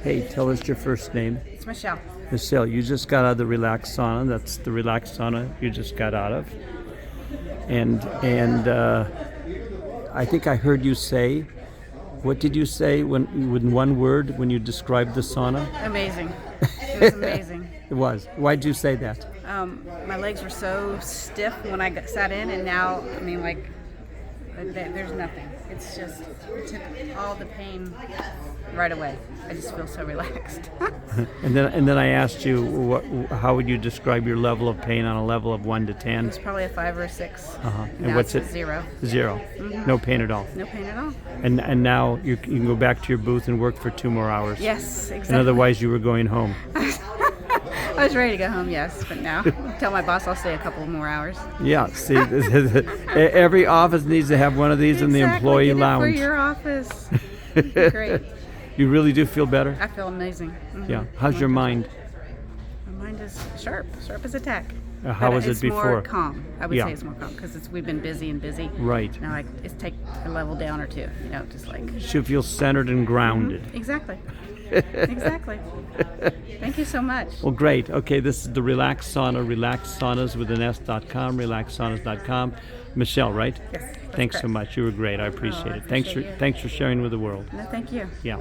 Hey, tell us your first name. It's Michelle. Michelle, you just got out of the Relax Sauna. That's the Relax Sauna you just got out of. And I think I heard you say, what did you say with one word when you described the sauna? Amazing. It was amazing. It was. Why'd you say that? My legs were so stiff when I sat in, and now, I mean, like, there's nothing. It's just, it took all the pain right away. I just feel so relaxed. And then I asked you, how would you describe your level of pain on a level of 1 to 10? It's probably a 5 or a 6. And Now what's it's it? a 0. 0. Mm-hmm. No pain at all. No pain at all. And now you can go back to your booth and work for 2 more hours. Yes, exactly. And otherwise you were going home. I was ready to go home, yes, but now tell my boss I'll stay a couple more hours. Yeah, see, every office needs to have one of these in the employee Get it lounge. for your office. Great. You really do feel better? I feel amazing. Mm-hmm. Yeah. How's your mind? My mind is sharp as a tack. How was it it's before? It's more calm. I would Yeah. say it's more calm because we've been busy and busy. Right. Now it's take a level down or two. You know, just like. You feel centered and grounded. Mm-hmm. Exactly. Exactly. Thank you so much. Well, great. Okay, this is the Relax Sauna, relaxsaunas with an S.com, relaxsaunas.com. Michelle, right? Yes. That's Thanks so correct. much. You were great. I appreciate I it. appreciate you. Thanks for sharing with the world. No, thank you. Yeah.